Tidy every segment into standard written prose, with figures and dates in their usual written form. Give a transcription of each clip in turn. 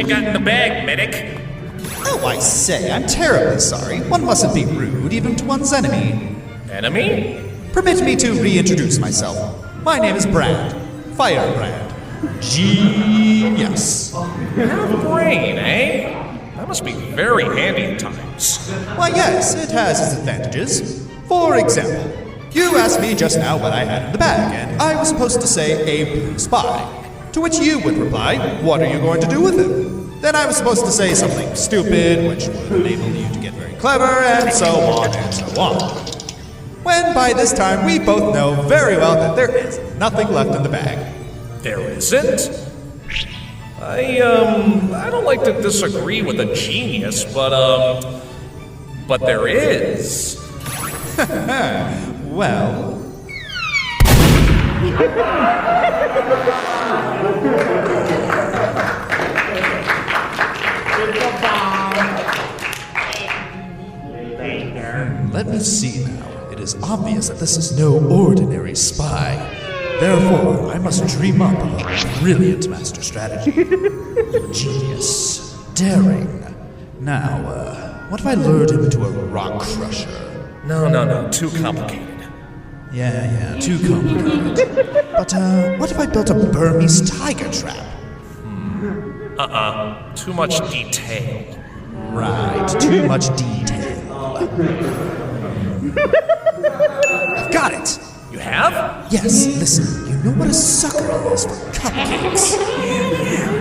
you got in the bag, medic? Oh, I say, I'm terribly sorry. One mustn't be rude, even to one's enemy. Enemy? Permit me to reintroduce myself. My name is Brand. Firebrand. Genius. Have a brain, eh? That must be very handy at times. Why, yes, it has its advantages. For example, you asked me just now what I had in the bag, and I was supposed to say a blue spy. To which you would reply, what are you going to do with it? Then I was supposed to say something stupid, which would enable you to get very clever, and so on and so on. When by this time we both know very well that there is nothing left in the bag. There isn't? I don't like to disagree with a genius, but there is. Well... Let me see now. It is obvious that this is no ordinary spy. Therefore, I must dream up a brilliant master strategy. Genius. Daring. Now, what if I lured him into a rock crusher? No. Too complicated. Yeah, too complicated. But, what if I built a Burmese tiger trap? Too much detail. Right, too much detail. I've got it! You have? Yes, listen, you know what a sucker is for cupcakes. Yeah.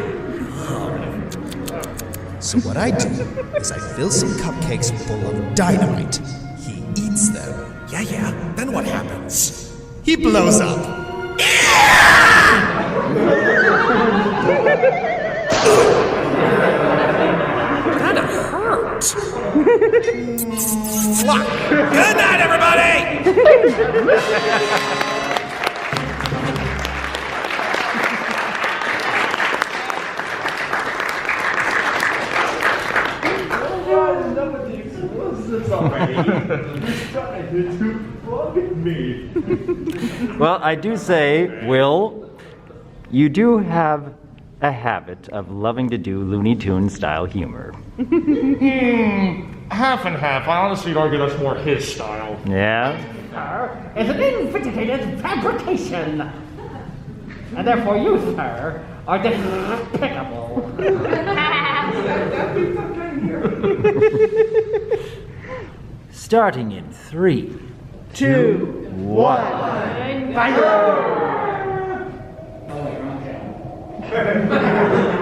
So what I do is I fill some cupcakes full of dynamite. He eats them. Yeah. Then what happens? He blows up. That hurt. Good night, everybody! Well, I do say, Will, you do have a habit of loving to do Looney Tunes style humor. Half and half. I honestly argue that's more his style. Yeah? Is an investigated fabrication. And therefore you, sir, are despicable. Starting in 3, 2, 1, fire!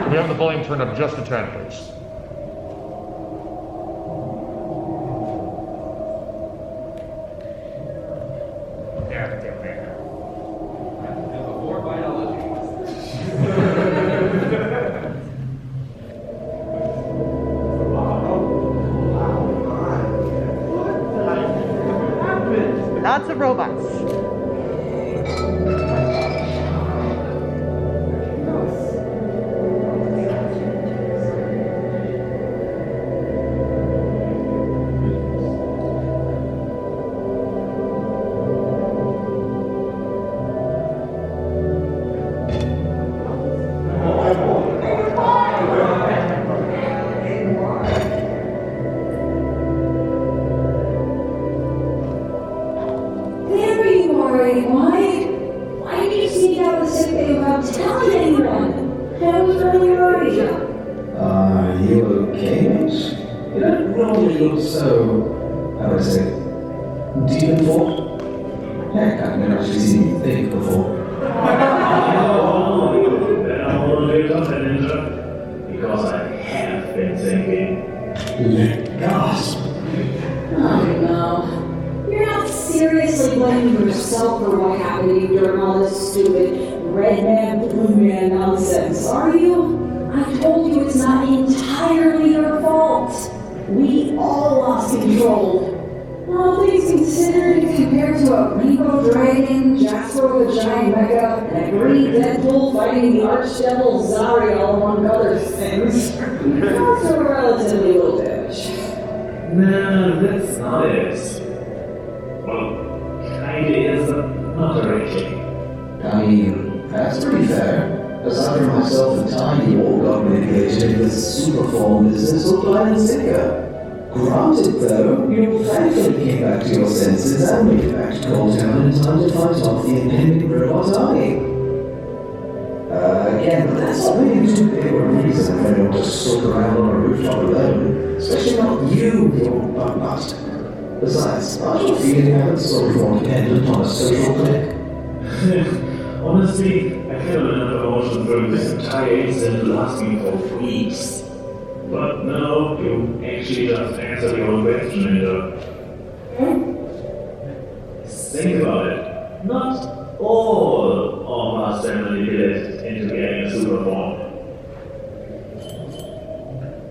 We have the volume turned up just a tad, please. Lots of robots. Aside from myself and Tiny all got manipulated into this superform business hook, line, and sinker. Granted, though, you thankfully came back to your senses and made it back to Cold Town in time to fight off the impending robot army. Again, but that's not really too big a reason for anyone to sook around on a rooftop alone, especially not you, your butt. Besides, aren't you feeling habits sort of more dependent on a social clique? Honestly, I haven't enough emotion during this entire incident to last me for weeks. But no, you actually just answered your own question think about it. Not all of us are manipulated into getting a super form.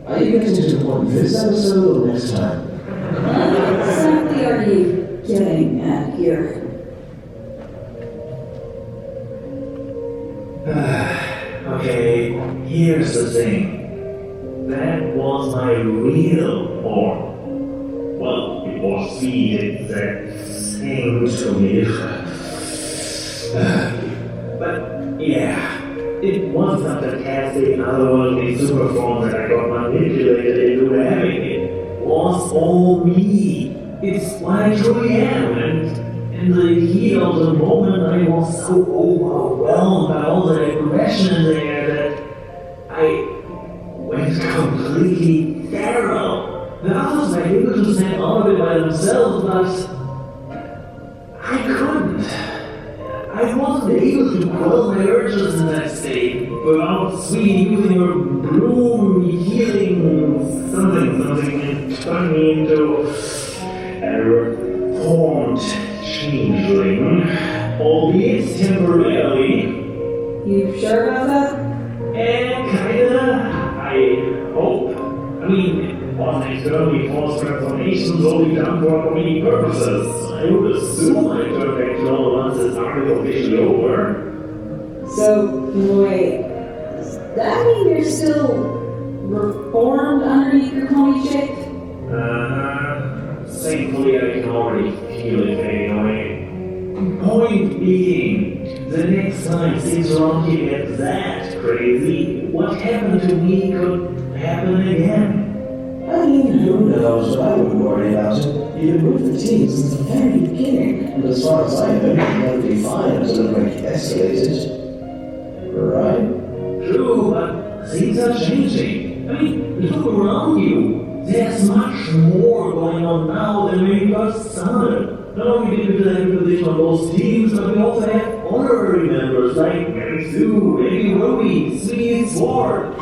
Are you getting to the point this episode or next time? What exactly are you getting at here? Okay, here's the thing. That was my real form. Well, it was the exact same to me. But yeah, it wasn't the fantastic otherworldly super form that I got manipulated into having. It was all me. It's what I truly am, and in the heat of the moment, I was so overwhelmed by all the aggression in there that I went completely feral. The others were able to stand out of it by themselves, but I couldn't. I wasn't able to quell my urges in that state without Sweetie using her broom healing something and turn me into a reformed changeling, albeit temporarily. You sure about that? Kinda, I hope. I mean, it wasn't externally forced transformations only done for comedic purposes. I would assume I turned back to normal once this arc is officially over. So, wait, does that mean you're still reformed underneath your pony chick? Thankfully I can already feel it fading away. Point being, the next time things around here get that crazy, what happened to me could happen again. I mean, who knows, but I wouldn't worry about it. You've been with the team since the very beginning, and as far as I know, you'll be fine until the break escalated. Right? True, but things are changing. I mean, look around you. There's much more going on now than when we first started. Not only did we have a position on those teams, but we also have honorary members like Mary Sue, Baby Ruby, Sweet Sword.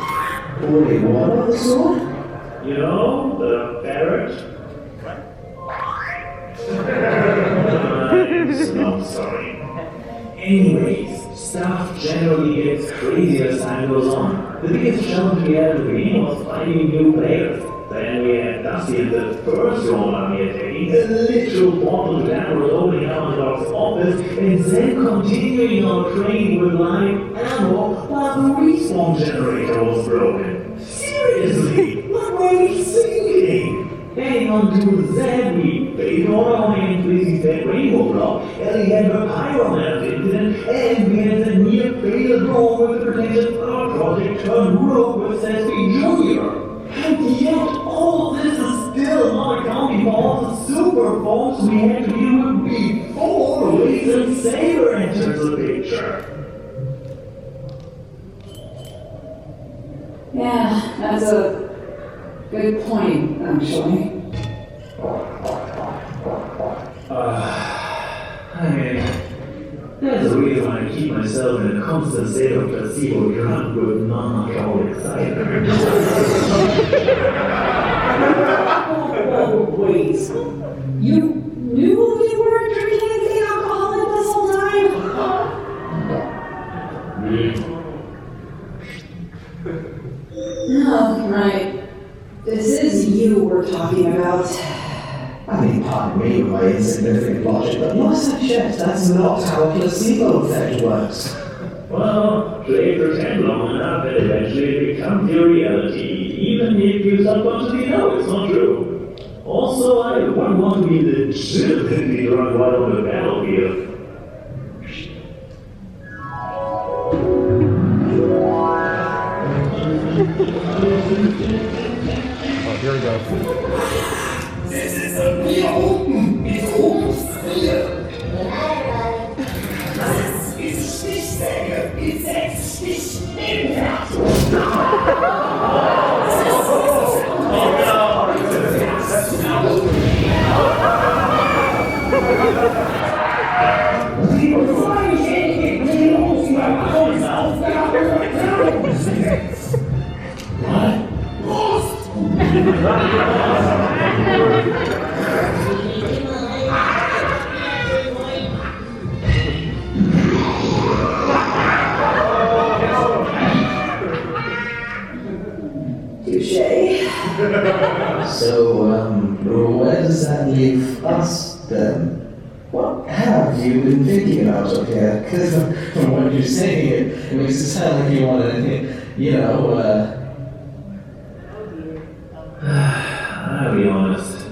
Only one of the sort? You know, the ferret. I'm sorry. Anyways, stuff generally gets crazier as time goes on. The biggest challenge we had at the beginning was finding new players. Then we had Dusty in the first round army attacking, a literal portal to Danvers opening up the dog's office, and then continuing our train with live ammo while the respawn generator was broken. Seriously, what were we thinking? Heading on to that, we paid all our main Lizzy's dead rainbow block, Ellie had her pyromancer incident, and we had the near fatal draw with the protection power project turned rogue with Sesame Jr. And yet, all of this is still not accounting for all the super forms we had to deal with before Lace and Saber enters the picture. Yeah, that's a good point, actually. I mean, there's a reason I keep myself in a constant state of placebo drunk with non-alcoholic cider. Wait, you knew you weren't drinking anything alcoholic this whole time? No, right. This is you we're talking about. I mean, pardon me with my insignificant logic, but last I checked, that's not how a placebo effect works. Well, play pretend long enough and eventually it becomes your reality, even if you subconsciously know it's not true. Also, I wouldn't want to be legitimately drunk while on the battlefield. leave us, then. What have you been thinking about up here? Because from what you're saying, it makes it sound like you want to, I'll be honest.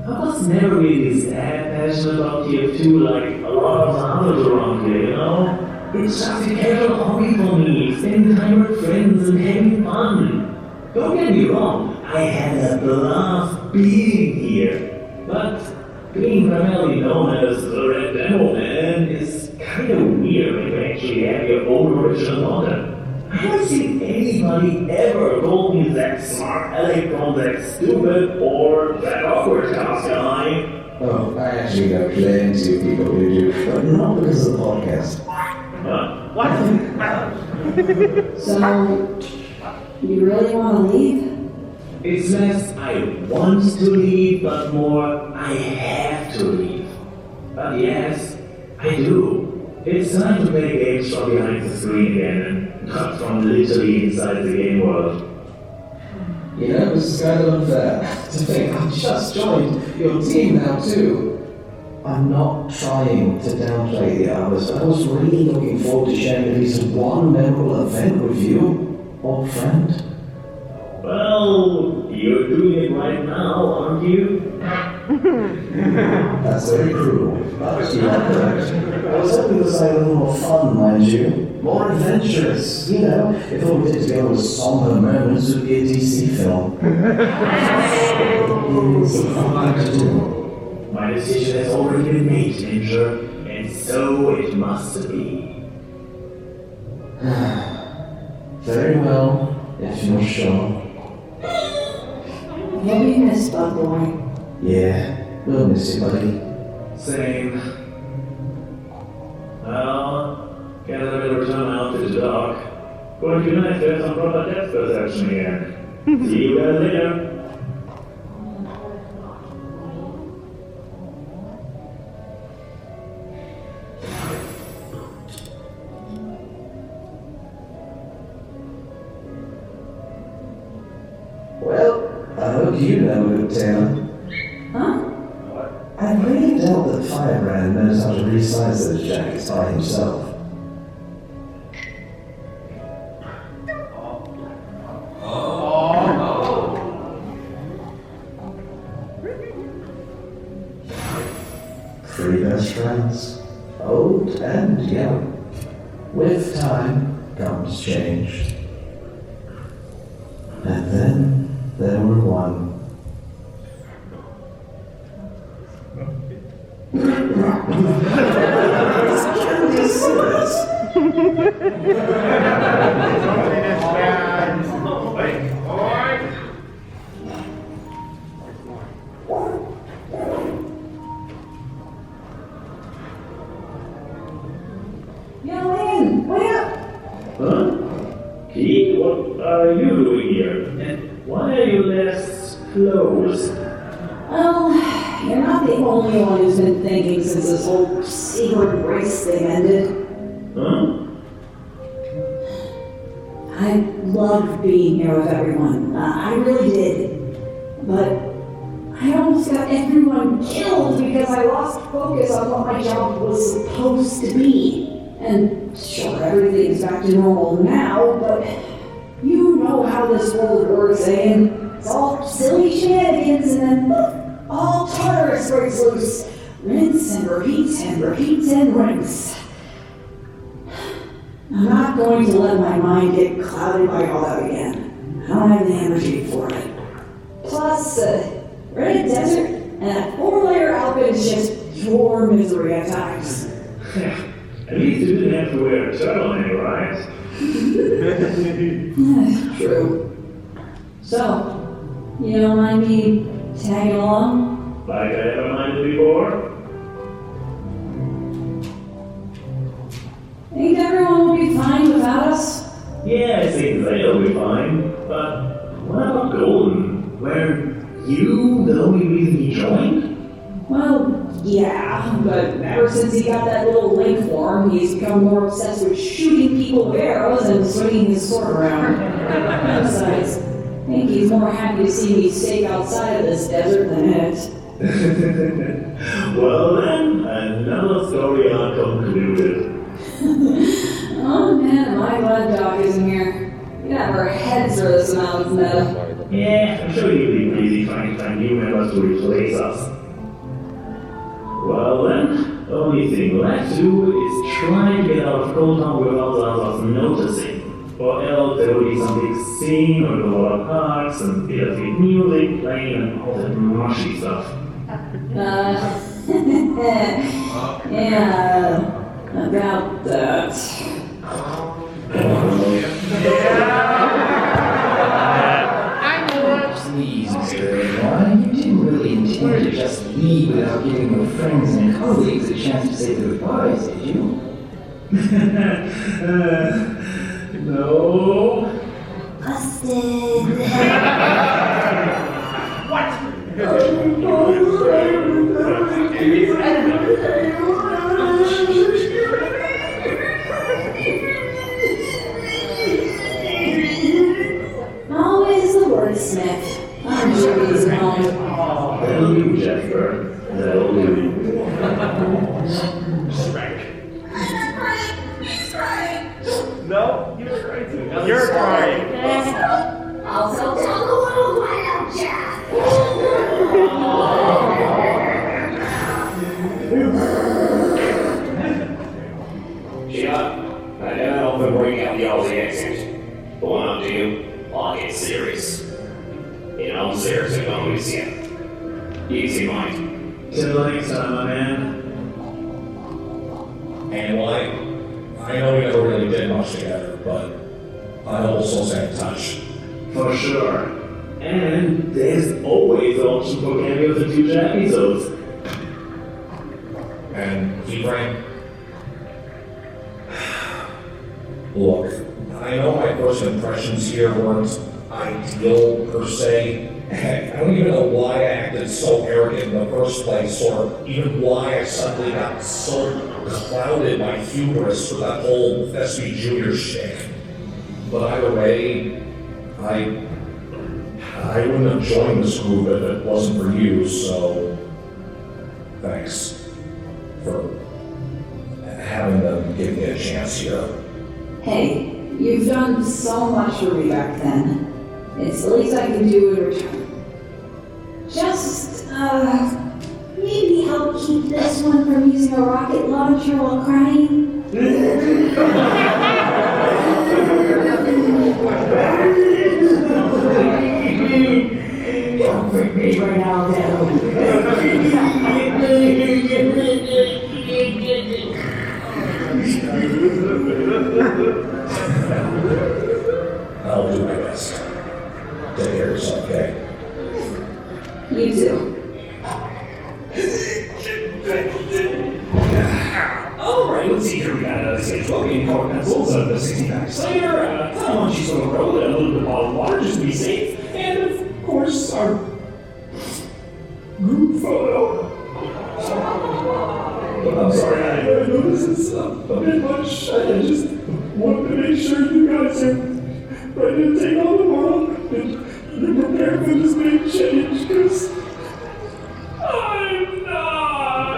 I was never really that passionate about TF2 like a lot of the others around here, you know? It's just a casual hobby for me, spending time with friends and having fun. Don't get me wrong, I had a blast being here. But being primarily known as the Red Demo Man is kind of weird when you actually have your own original content. I haven't seen anybody ever call me that smart electron, that stupid, or that awkward task guy. Oh, I actually know plenty of people who do, but not because of the podcast. What? So, you really want to leave? It's less I want to leave, but more I have to leave. But yes, I do. It's time to play games from behind the screen again, and not from literally inside the game world. You know, this is kind of unfair to think I've just joined your team now too. I'm not trying to downplay the others, but I was really looking forward to sharing at least one memorable event with you, old friend. Well, you're doing it right now, aren't you? That's very cruel, but you are correct. I was hoping to say a little more fun, mind you. More adventurous, you know, if all we did together was somber moments, it would be a DC film. It's fun to do. My decision has already been made, Ninja, and so it must be. Very well, if you're sure. You'll be missed, bug boy. Yeah, we'll miss you, buddy. Same. Well, guess I better return out to the dock. Going to be nice to have some proper depth perception again. See you guys later. Well, I hope you know a good tale. Huh? I really doubt that Firebrand knows how to resize those jackets by himself. Three best friends, old and young. With time comes change. And then there were one. Lynn, wait up! Huh? Pete, what are you doing here? And why are you less close? Well, you're not the only one who's been thinking since this whole secret race thing ended. Huh? I loved being here with everyone. I really did. But I almost got everyone killed because I lost focus on what my job was supposed to be. And sure, everything's back to normal now, but you know how this world works, and it's all silly shenanigans, and then poof, all terrorists breaks loose. Rinse and repeat and repeat and rinse. I'm not going to let my mind get clouded by all that again. I don't have the energy for it. Plus, we're in a desert, and that 4-layer outfit is just pure misery at times. At least you didn't have to wear a turtleneck, right? True. So, you don't mind me tagging along? Like I ever minded before? Think everyone will be fine without us? Yeah, I think they'll be fine. But what about Golden? Were you the only reason he joined? Well, yeah, but ever since he got that little link form, he's become more obsessed with shooting people with arrows and swinging his sword around. Besides, I think he's more happy to see me stake outside of this desert than it. Well then, another story unconcluded. Oh man, am I glad Doc isn't here. We'd have our heads for this amount of meta. Yeah, I'm sure you'll be busy trying to find new members to replace us. Well then, the only thing left to do is try to get out of Cold Town without the others noticing. Or else there will be some big scene with a lot of parks and bittersweet music playing and all that mushy stuff. Yeah, about that. Please, Mr. Everyone, you didn't really intend to just leave without giving your friends and colleagues a chance to say their goodbyes, did you? No. Busted. Always the wordsmith. I'm sure he's home. That'll do, Jasper. That'll do. No, you were trying to. You're trying. Also, tell the little why don't ya? Shut up. I don't often bring out the Aussie accent. But when I do, I get serious. And I'm serious about this yet. Easy mind. Till next time, my man. And I know we never really did much together, but I also stay in touch. For sure. And there's always the option for cameos in future episodes. And he ran. Look, I know my first impressions here weren't ideal per se. Heck, I don't even know why I acted so arrogant in the first place, or even why I suddenly got so clouded by hubris for that whole Thespian Jr. shtick. But either way, I wouldn't have joined this group if it wasn't for you, so thanks for having them give me a chance here. Hey, you've done so much for me back then. It's the least I can do in return. Just, maybe help keep this one from using a rocket launcher while crying? Don't freak me right now, I'll do my best. Take care of yourself, okay? You too. Alright, let's see here. We got stage 12 game color pencils, the 60-pack cider, come on, she's on the road, and a little bit of bottled water just to be safe, and of course, our group photo. I'm sorry, I know this is a bit much. I just wanted to make sure you guys are ready to take on the world and you're prepared for this big change, because I'm not.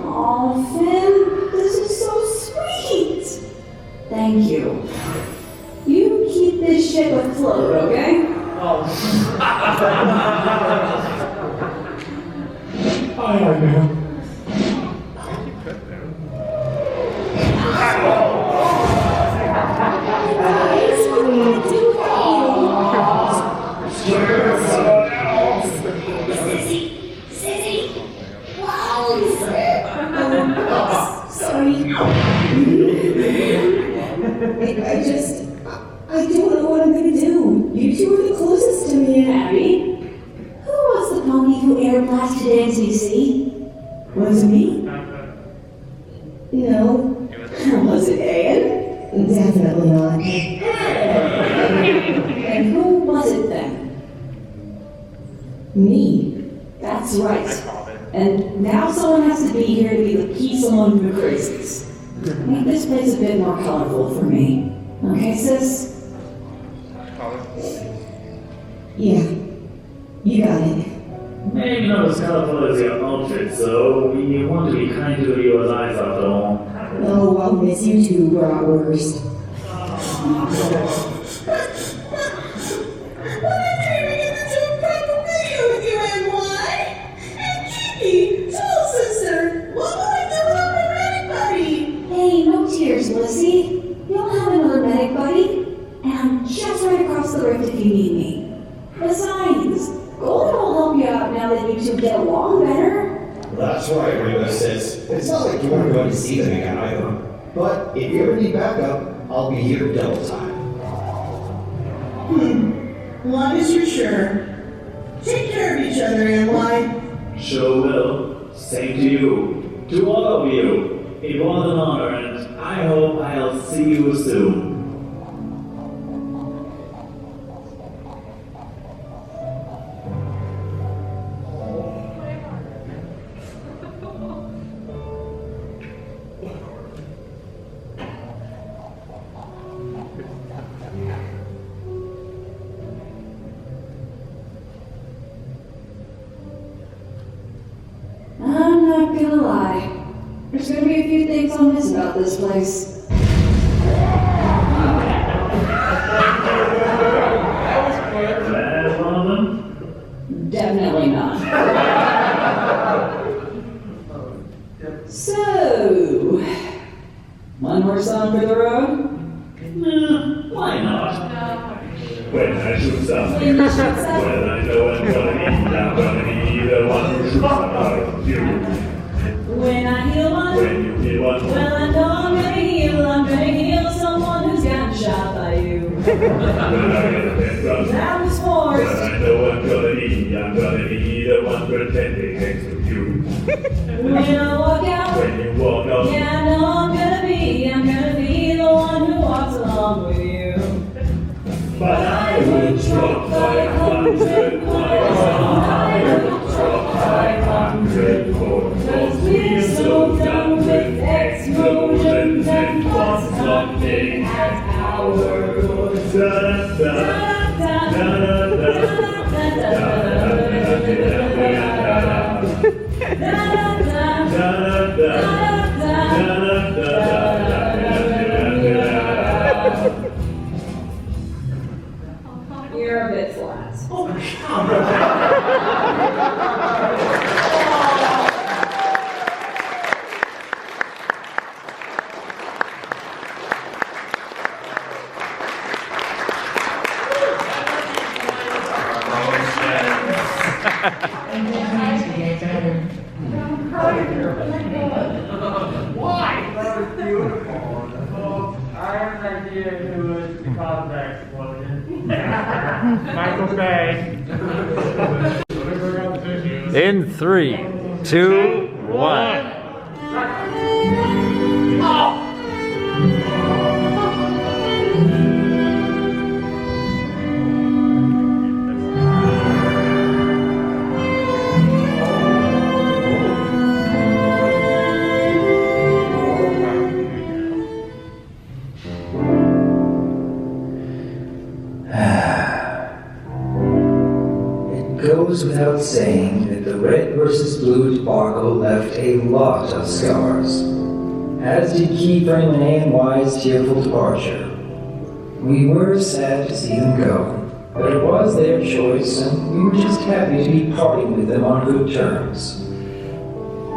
Aw, Finn, this is so sweet. Thank you. You keep this ship afloat, okay? Aye, ma'am. Guys, what are you doing? Sissy! Wow! Sorry. I don't know what I'm gonna do. You two are the closest to me and Abby. Who was the pony who air blasted NCC? Was it me? No. Was it Anne? Definitely not. And who was it then? Me. That's right. And now someone has to be here to be the peace among the crazies. Make this place a bit more colorful for me. Okay, sis? Yeah. You got it. Maybe not as colorful as your outfit, so we want to be kind to your eyes after all. Oh, I'll miss you too, bratwurst. Hey, no tears, Lissy. You'll have another medic buddy, and I'm just right across the rift if you need me. Besides, Golden will help you out now that you two get along better. That's right, Ringo says. It's not like you weren't going to see them again either. But if you ever need backup, I'll be here double time. Long as you're sure. Take care of each other, Anne. Sure will. Same to you. To all of you. It was an honor, and I hope I'll see you soon. I'm not gonna lie. There's gonna be a few things I'll miss about this place. Last one of them? Definitely not. So, one more song for the road? Why not? When I shoot something, When you shoot something. when I know I'm gonna be the one who shoots about you. When I heal one, When you hear one, well, I know I'm gonna heal someone who's gotten shot by you. when I get a pen gun, That was when forced. I know I'm gonna be the one pretending next to you. When I walk out, When you walk out, yeah, I know I'm gonna be the one who walks along with you. but I would drop 500 miles. I would drop 500 more. Cause we're so done with explosions and what's something at our door. You're a bit flat. Why? That was beautiful. I have an idea who was the cause of that explosion. Michael Bay. In 3, 2, 1. It goes without saying that the red versus blue debacle left a lot of scars, as did Keyframe and ANY's tearful departure. We were sad to see them go, but it was their choice, and we were just happy to be parting with them on good terms.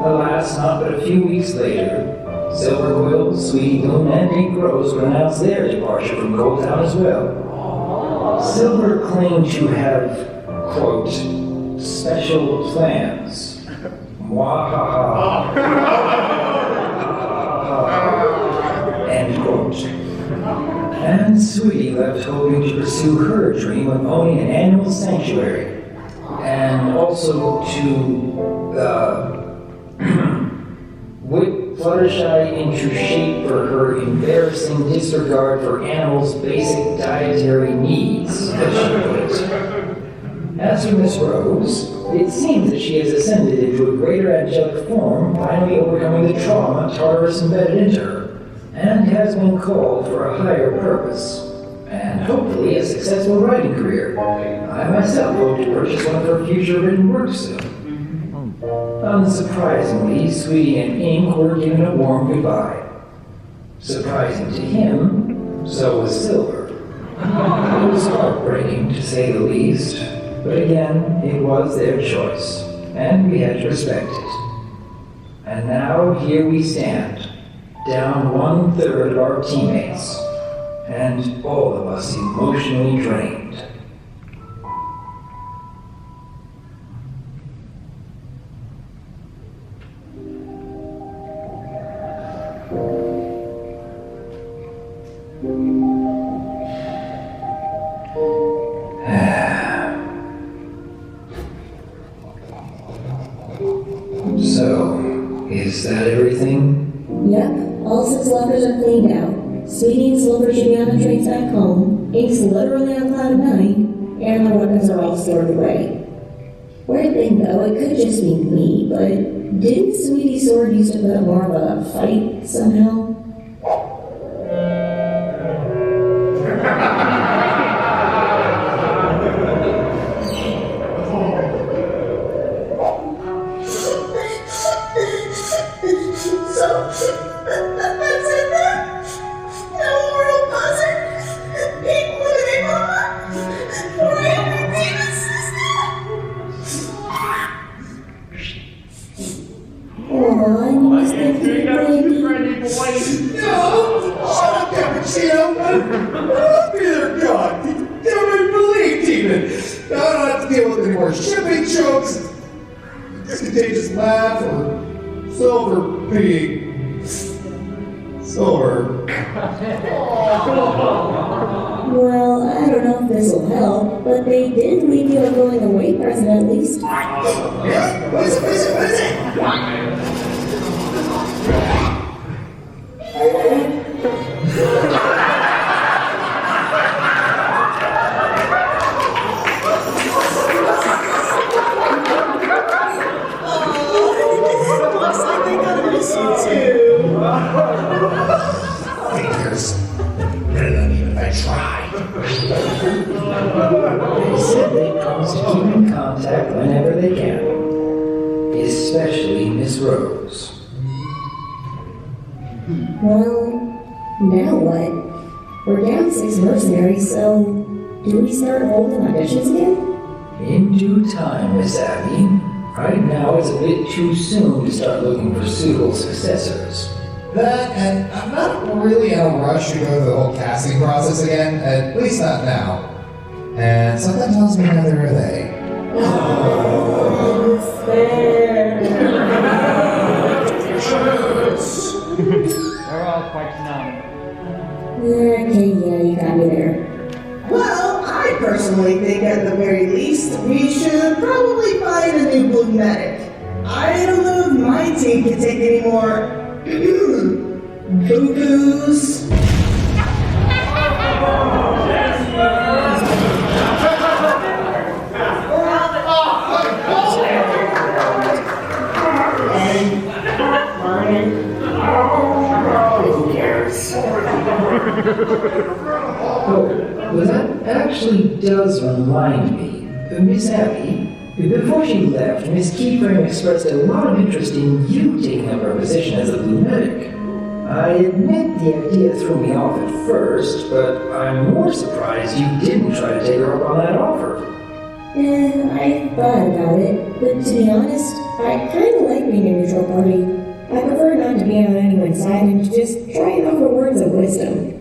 Alas, not but a few weeks later, Silver Quill, Sweetie Bloom, and Pink Rose would announce their departure from Cold Town as well. Silver claimed to have, quote, special plans. Mwahaha. End quote. And Sweetie left hoping to pursue her dream of owning an animal sanctuary. And also to, whip Fluttershy into shape for her embarrassing disregard for animals' basic dietary needs, as she put it. As for Miss Rose, it seems that she has ascended into a greater angelic form, finally overcoming the trauma Tartarus embedded into her, and has been called for a higher purpose. And and hopefully a successful writing career. I myself hope to purchase one of her future written works soon. Unsurprisingly, Sweetie and Ink were given a warm goodbye. Surprising to him, so was Silver. It was heartbreaking, to say the least, but again, it was their choice, and we had to respect it. And now here we stand, down 1/3 of our teammates, and all of us emotionally drained. So, is that everything? Yep, all 6 lockers are cleaned out. Sweetie and Silver should be on the trains back home. Ink's literally on cloud 9, and the weapons are all stored away. Weird thing though, it could just be me, but didn't Sweetie's sword used to put up more of a fight somehow? Shipping jokes, contagious laugh, or Silver being Silver. Well, I don't know if this will help, but they did leave you a going away present at least. What is it? They said they promise to keep in contact whenever they can. Especially Miss Rose. Well, now what? We're down 6 mercenaries, so do we start holding auditions again? In due time, Miss Abby. Right now it's a bit too soon to start looking for suitable successors. That, and I'm not really in a rush to go through the whole casting process again, at least not now. And something tells me neither are they. Oh, fair. We're all quite numb. Okay, yeah, you got me there. Well, I personally think at the very least we should probably find a new blue medic. I don't know if my team can take any more boo-boos. Who cares? Oh, well, that actually does remind me. Miss Abby, before she left, Miss Keyframe expressed a lot of interest in you taking up her position as a blue medic. I admit the idea threw me off at first, but I'm more surprised you didn't try to take her up on that offer. I thought about it, but to be honest, I kind of like being a neutral party. I prefer not to be on anyone's side and to just try and offer words of wisdom.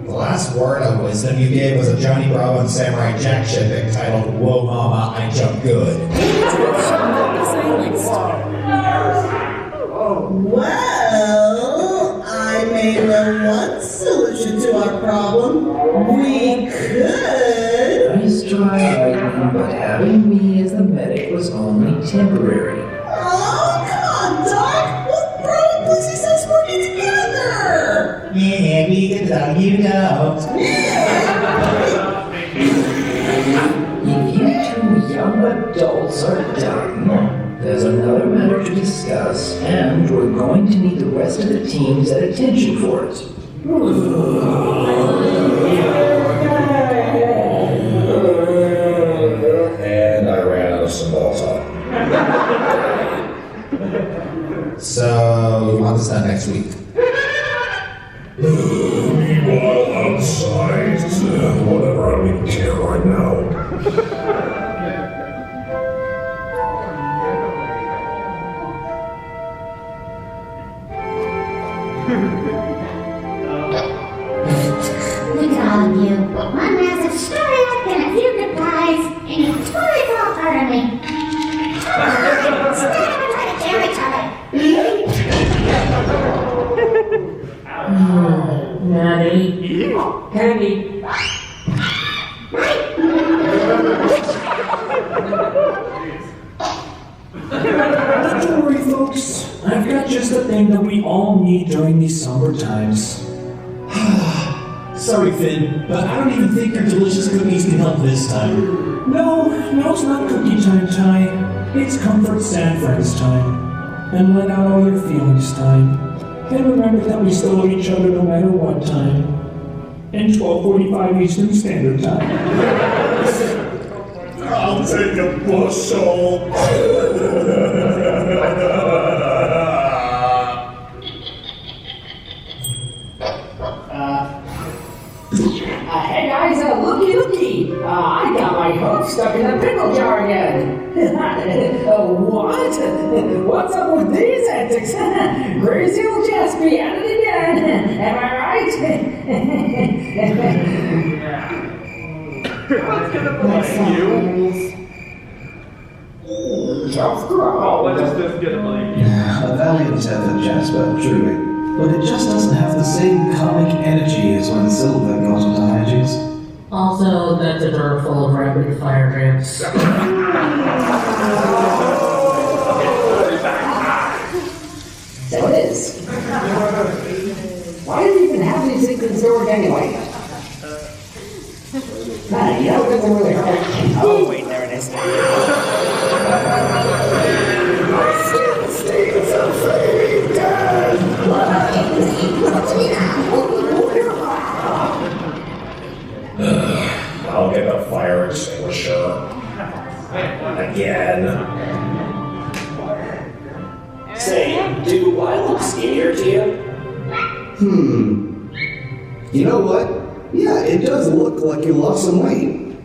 The last word of wisdom you gave was a Johnny Bravo and Samurai Jack ship entitled Whoa Mama, I Jump Good. Well, I may know one solution to our problem. We could... Nice try, Lightning, but having me as the medic was only temporary. Oh, come on, Doc! What bro and pussy says working together? Yeah, we can tell you don't. If you two young adults are done, there's another matter to discuss, and we're going to need the rest of the team's attention for it. And I ran out of small talk. So, you want this done next week? Meanwhile, outside, whatever, I don't even care right now. Look at all of you. One massive story arc and a few goodbyes, and you totally fall apart on me. Stop and try to kill each other. Natty. Candy. Don't worry, folks. I've got just the thing that we all need during these somber times. Sorry, Finn, but I don't even think your delicious cookies can help this time. No, it's not cookie time, Ty. It's comfort San Fran's time. And let out all your feelings time. And remember that we still love each other no matter what time. And 12:45 Eastern Standard Time. I'll take a bushel. Hey guys, looky! I got my hook stuck in a pickle jar again. What? What's up with these antics? Crazy old Jasper at it again. Am I right? Let's just get a believe you. A valiant effort, Jasper, truly. But it just doesn't have the same comic energy as when Silver got into hijinks. Also, that's a drawer full of rapid fire ramps. So it is. Why do we even have these things stored anyway? You know, it doesn't really hurt. Oh, wait, there it is. I'll get the fire extinguisher. Again. Say, do I look skinnier to you? You know what? Yeah, it does look like you lost some weight.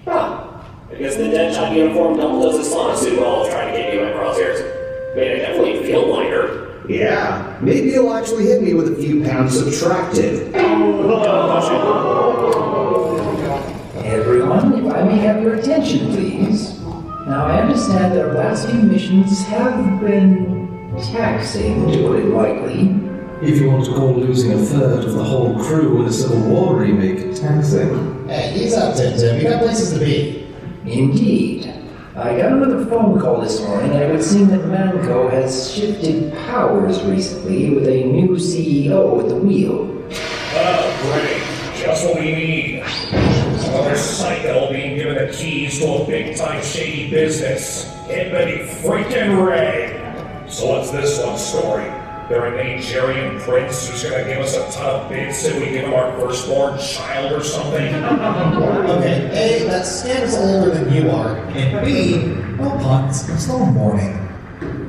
Huh. I guess the Deadshot uniform doubled as a sauna suit while I was trying to get you in my crosshairs. Made I definitely feel lighter. Yeah, maybe you'll actually hit me with a few pounds subtracted. Everyone, if I may have your attention, please. Now, I understand that our last few missions have been taxing, to put it lightly. If you want to call losing a third of the whole crew in a Civil War remake taxing. Hey, ease up, Tim. We got places to be. Indeed. I got another phone call this morning, and it would seem that Manco has shifted powers recently with a new CEO at the wheel. Oh, great. Just what we need. Another psycho being given the keys to a big-time shady business. Hippity freaking Ray. So what's this one's story? They're a Nigerian prince who's gonna give us a ton of bits if we give him our firstborn child or something? Okay, A, that Stan's older than you are, and B, no puns, it's no morning.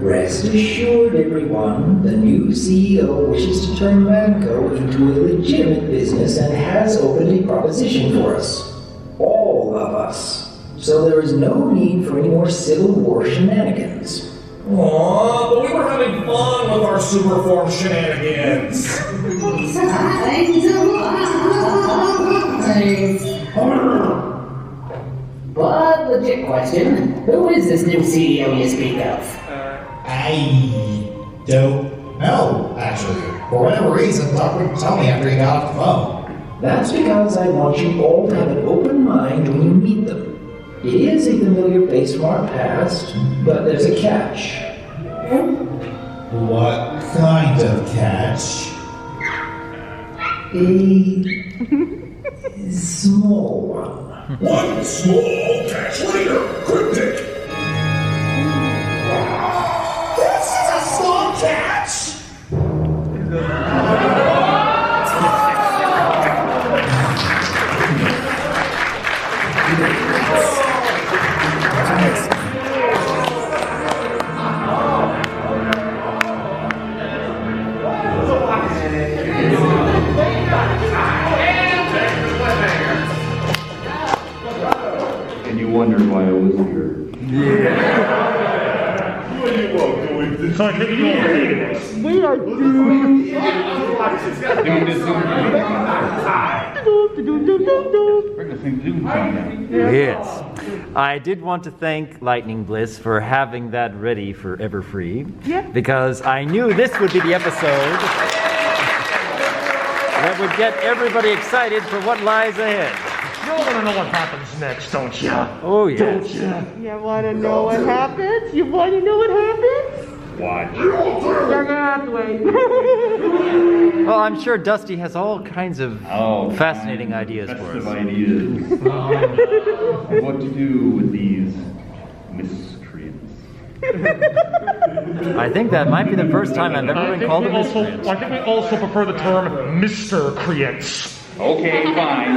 Rest assured, everyone, the new CEO wishes to turn Manco into a legitimate business and has opened a proposition for us. All of us. So there is no need for any more Civil War shenanigans. Aww, but we were having fun with our superform shenanigans. But legit question, who is this new CEO you speak of? I don't know, actually. For whatever reason, Doc wouldn't tell me after he got off the phone. That's because I want you all to have an open mind when you meet them. It is a familiar face from our past, but there's a catch. What kind of catch? A small one. One small catch later, cryptic. This is a small catch! So I think you all hated us. We are doomed. Yes. I did want to thank Lightning Bliss for having that ready for Everfree. Yeah. Because I knew this would be the episode that would get everybody excited for what lies ahead. You want to know what happens next, don't you? Oh, yes. Don't you? You want to know what happens? You want to know what happens? Watch. You're going to have to wait. Well, I'm sure Dusty has all kinds of fascinating ideas for us. Ideas. What to do with these miscreants. I think that might be the first time I've ever been called a miscreant. I think we also prefer the term Mr. Creants. Okay, fine.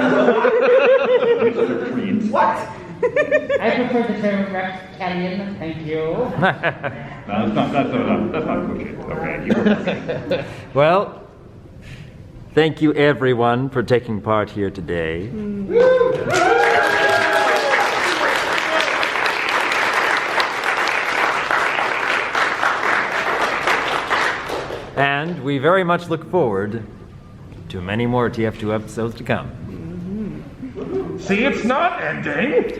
Mr. Creant. What? I prefer the term reptilian, thank you. No, that's not cooking. Okay, you were Well, thank you everyone for taking part here today. And we very much look forward to many more TF2 episodes to come. See, it's not ending.